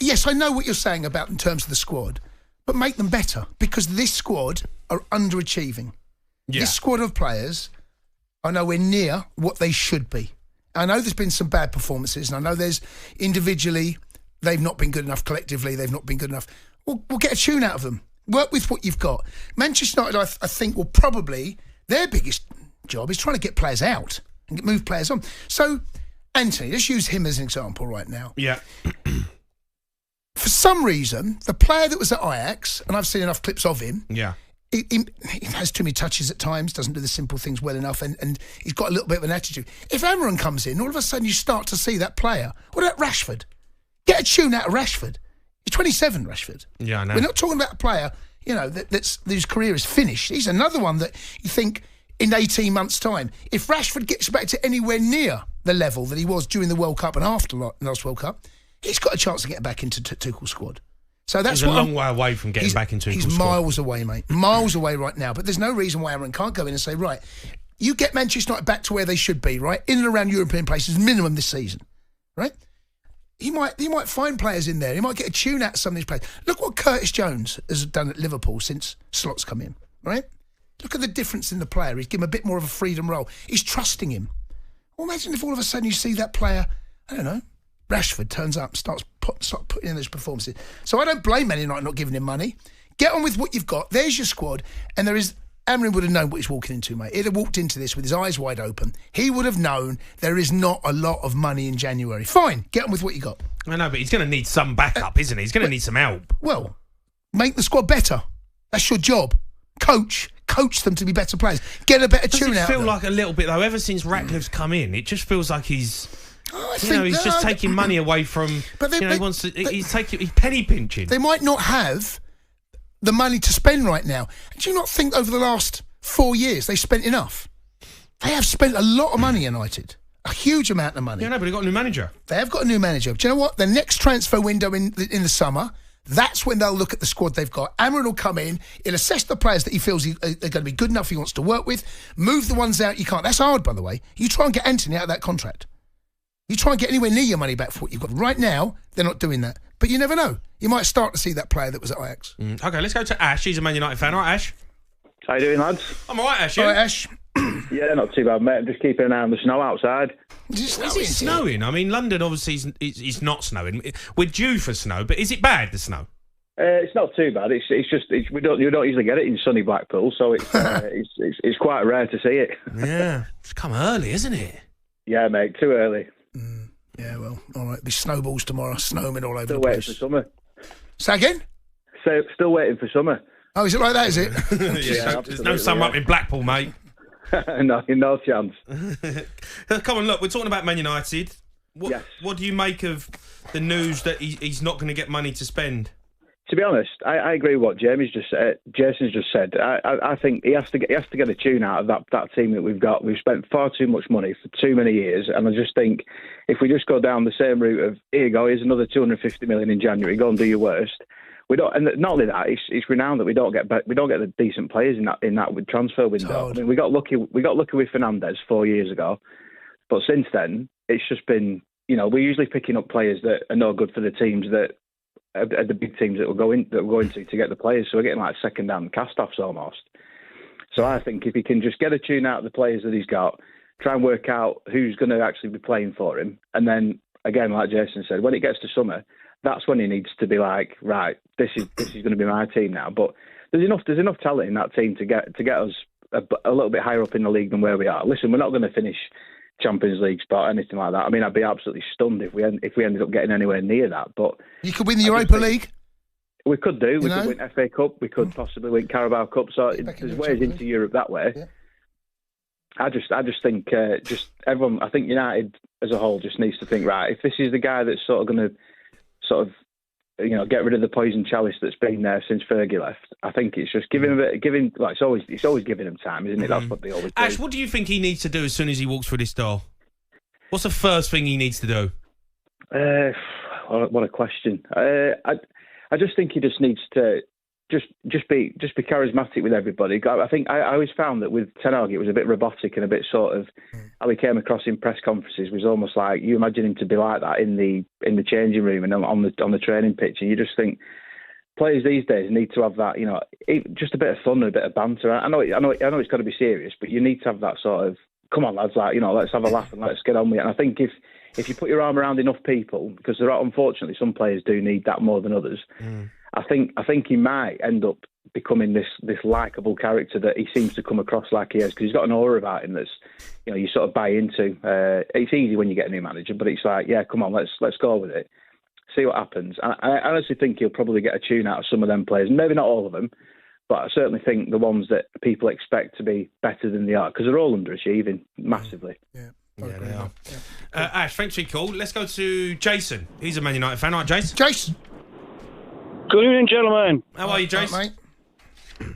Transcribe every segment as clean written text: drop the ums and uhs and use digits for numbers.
yes, I know what you're saying about in terms of the squad, but make them better, because this squad are underachieving. Yeah. This squad of players are nowhere near what they should be. I know there's been some bad performances, and I know there's individually they've not been good enough, collectively they've not been good enough. We'll get a tune out of them. Work with what you've got. Manchester United, I think, will probably, their biggest job is trying to get players out and move players on. So, Anthony, let's use him as an example right now. Yeah. For some reason, the player that was at Ajax, and I've seen enough clips of him, he has too many touches at times, doesn't do the simple things well enough, and he's got a little bit of an attitude. If Amorim comes in, all of a sudden you start to see that player. What about Rashford? Get a tune out of Rashford. He's 27, Rashford. Yeah, I know. We're not talking about a player, whose career is finished. He's another one that you think in 18 months' time, if Rashford gets back to anywhere near the level that he was during the World Cup and after last World Cup, he's got a chance to get back into Tuchel's squad. So that's he's a long way away from getting back into Tuchel's squad. He's miles away, mate. Miles away right now. But there's no reason why Amorim can't go in and say, right, you get Manchester United back to where they should be, right? In and around European places, minimum this season, right? He might find players in there. He might get a tune out of some of these players. Look what Curtis Jones has done at Liverpool since Slot's come in, right? Look at the difference in the player. He's given him a bit more of a freedom role. He's trusting him. Well, imagine if all of a sudden you see that player, I don't know, Rashford turns up, starts putting in those performances. So I don't blame Man United not giving him money. Get on with what you've got. There's your squad. And Amorim would have known what he's walking into, mate. He'd have walked into this with his eyes wide open. He would have known there is not a lot of money in January. Fine, get on with what you got. I know, but he's going to need some backup, isn't he? He's going to need some help. Well, make the squad better. That's your job. Coach them to be better players. Get a better tune out. Does it feel like a little bit, though, ever since Ratcliffe's come in, it just feels like he's... he's just taking money away from... But he's penny pinching. They might not have the money to spend right now. Do you not think over the last 4 years they spent enough? They have spent a lot of money, United. A huge amount of money. Yeah, no, but they've got a new manager. They have got a new manager. Do you know what? The next transfer window in the summer, that's when they'll look at the squad they've got. Amorim will come in, he'll assess the players that he feels are going to be good enough he wants to work with, move the ones out you can't. That's hard, by the way. You try and get Anthony out of that contract. You try and get anywhere near your money back for what you've got. Right now, they're not doing that. But you never know. You might start to see that player that was at Ajax. Okay, let's go to Ash. He's a Man United fan. All right, Ash? How you doing, lads? I'm all right, Ash. All right, Ash. Yeah, not too bad, mate. I'm just keeping an eye on the snow outside. Is it snowing? I mean, London obviously is not snowing. We're due for snow, but is it bad, the snow? It's not too bad. You don't usually get it in sunny Blackpool, so it's quite rare to see it. Yeah, it's come early, isn't it? Yeah, mate, too early. Yeah, well, all right. Be snowballs tomorrow, snowmen all over Still the place. Still waiting for summer. Say again? Still waiting for summer. Oh, is it like that, is it? Yeah, there's no summer up in Blackpool, mate. No chance. Come on, look, we're talking about Man United. What do you make of the news that he's not going to get money to spend? To be honest, I agree with what Jason's just said. I think he has to get a tune out of that team that we've got. We've spent far too much money for too many years, and I just think if we just go down the same route of here you go, here's another 250 million in January, go and do your worst. We don't, and not only that, it's renowned that we don't get the decent players in that transfer window. I mean, we got lucky with Fernandes 4 years ago, but since then it's just been, we're usually picking up players that are no good for the teams that are the big teams that we're going to get the players. So we're getting like second-hand cast-offs almost. So I think if he can just get a tune out of the players that he's got, try and work out who's going to actually be playing for him, and then again, like Jason said, when it gets to summer, that's when he needs to be like, right, this is going to be my team now. But there's enough talent in that team to get us a little bit higher up in the league than where we are. Listen, we're not going to finish Champions League spot or anything like that. I mean, I'd be absolutely stunned if we ended up getting anywhere near that. But you could win the Europa League. We could do. We could win FA Cup. We could possibly win Carabao Cup. So there's ways into Europe that way. Yeah. I just think everyone. I think United as a whole just needs to think, right, if this is the guy that's sort of going to get rid of the poison chalice that's been there since Fergie left. I think it's just it's always giving him time, isn't it? That's what they always do. Ash, what do you think he needs to do as soon as he walks through this door? What's the first thing he needs to do? What a question. I just think he just needs to just be charismatic with everybody. I think I always found that with Ten Hag it was a bit robotic and a bit sort of how he came across in press conferences was almost like you imagine him to be like that in the changing room and on the training pitch, and you just think players these days need to have that, just a bit of fun and a bit of banter. I know it's got to be serious, but you need to have that sort of, come on lads, let's have a laugh and let's get on with it. And I think if you put your arm around enough people, because there are unfortunately some players do need that more than others. I think he might end up becoming this likeable character that he seems to come across like he is, because he's got an aura about him that's, you sort of buy into. It's easy when you get a new manager, but it's like, yeah, come on, let's go with it, see what happens. I honestly think he'll probably get a tune out of some of them players, maybe not all of them, but I certainly think the ones that people expect to be better than they are, because they're all underachieving massively. Yeah, they are. Ash, thanks for your call. Let's go to Jason. He's a Man United fan. All right, Jason? Jason. Good evening, gentlemen. How are you, Jason? Right, mate?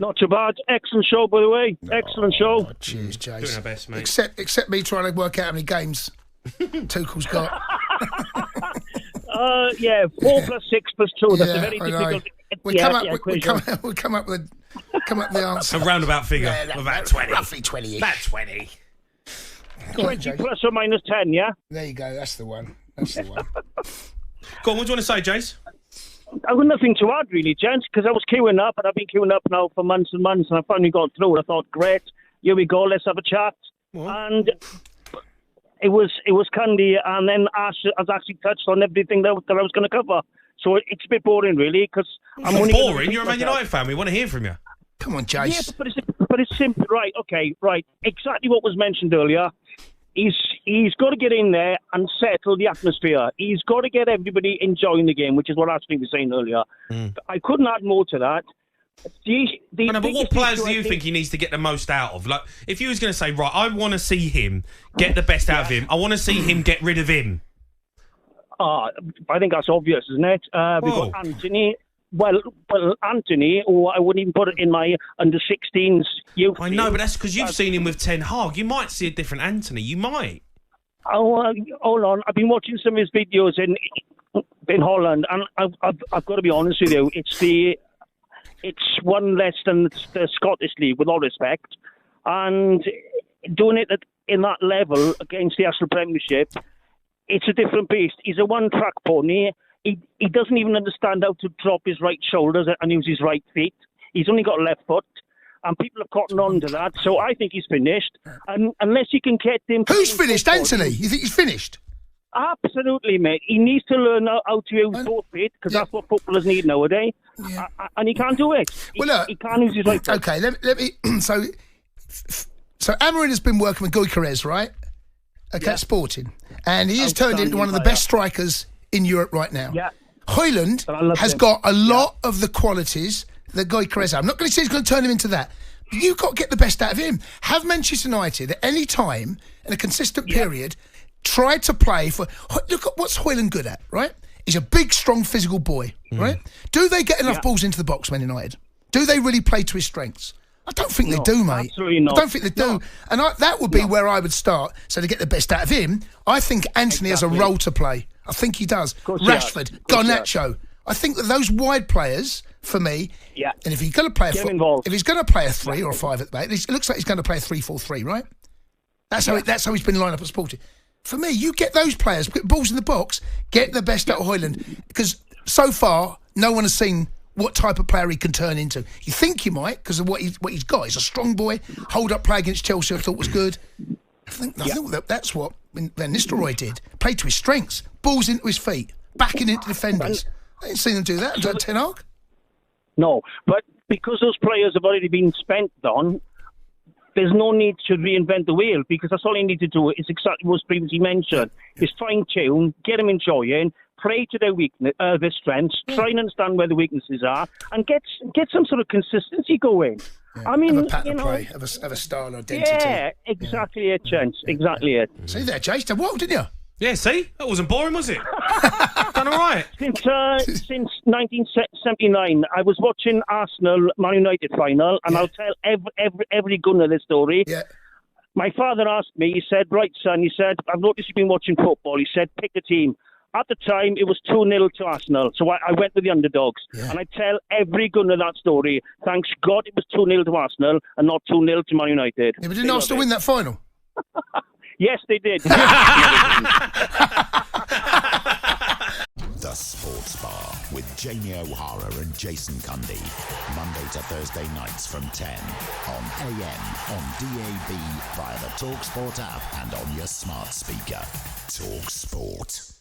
Not too bad. Excellent show, by the way. Excellent show. Cheers, Jason. Doing our best, mate. Except me trying to work out how many games Tuchel's got. 4 plus 6 plus 2. That's a very difficult. We'll come up with the answer. A roundabout figure of about 20. Roughly 20-ish. About 20. 20 plus or minus 10, yeah? There you go. That's the one. Go on, what do you want to say, Jace? I've got nothing to add, really, gents, because I was queuing up, and I've been queuing up now for months and months, and I finally got through. I thought, great, here we go, let's have a chat. What? And it was Cundy, and then Ash has actually touched on everything that I was going to cover. So it's a bit boring, really, because I'm only boring. You're a Man United fan. We want to hear from you. Come on, Jace. Yeah, but it's simple. Right, okay, right. Exactly what was mentioned earlier. He's got to get in there and settle the atmosphere. He's got to get everybody enjoying the game, which is what Ashley was saying earlier. I couldn't add more to that. But what players do you think he needs to get the most out of? Like, if you was going to say, right, I want to see him get the best out of him. I want to see him get rid of him. I think that's obvious, isn't it? We've got Anthony. Well, Anthony, or I wouldn't even put it in my under-16s youth. I know, but that's because you've seen him with Ten Hag. You might see a different Anthony. You might. Oh, hold on. I've been watching some of his videos in Holland, and I've got to be honest with you. It's one less than the Scottish League, with all respect, and doing it in that level against the Arsenal Premiership, it's a different beast. He's a one-track pony. He doesn't even understand how to drop his right shoulders and use his right feet. He's only got a left foot, and people have cottoned on to that. So I think he's finished. And unless you can get him... Who's finished, Anthony? You think he's finished? Absolutely, mate. He needs to learn how to use both feet, because that's what footballers need nowadays. Yeah. And he can't do it. He can't use his right foot. Okay, let me... So Amorim has been working with Gyökeres, right? Okay, Sporting. And he has turned into one of the best strikers in Europe right now. Yeah. Højlund has got a lot of the qualities that Gyökeres has. I'm not going to say he's going to turn him into that. But you've got to get the best out of him. Have Manchester United at any time in a consistent period try to play for... Look at what's Højlund good at, right? He's a big, strong, physical boy, right? Do they get enough balls into the box, Man United? Do they really play to his strengths? I don't think they do, mate. Absolutely not. I don't think they do. No. And that would be where I would start. So to get the best out of him, I think Anthony has a role to play. I think he does. Rashford, Garnacho. I think that those wide players, for me, and if he's going to play a 3 or a 5 at the back, it looks like he's going to play a 3-4-3, right? That's how he's been lined up at Sporting. For me, you get those players, put balls in the box, get the best out of Højlund, because so far no one has seen what type of player he can turn into. You think he might, because of what he's got. He's a strong boy. Hold-up play against Chelsea I thought was good. I think that's what Van Nistelrooy did. Played to his strengths. Balls into his feet. Backing into defenders. I didn't see them do that under Ten Hag. No, but because those players have already been spent on, there's no need to reinvent the wheel, because that's all you need to do is exactly what was previously mentioned. Is fine-tune, get them enjoying, play to their strengths, try and understand where the weaknesses are, and get some sort of consistency going. Yeah. I mean, have a pattern of play, have a style identity. Yeah, exactly it, gents. Exactly it. See there, Jace, did well, didn't you? Yeah, see? That wasn't boring, was it? Done all right. Since 1979, I was watching Arsenal Man United final, and I'll tell every gunner this story. Yeah. My father asked me, he said, right, son, he said, I've noticed you've been watching football. He said, pick a team. At the time, it was 2-0 to Arsenal, so I went with the underdogs. Yeah. And I tell every gunner that story. Thanks God it was 2-0 to Arsenal and not 2-0 to Man United. Yeah, but didn't Arsenal win that final? Yes, they did. The Sports Bar with Jamie O'Hara and Jason Cundy. Monday to Thursday nights from 10 on AM, on DAB, via the talkSPORT app and on your smart speaker. talkSPORT.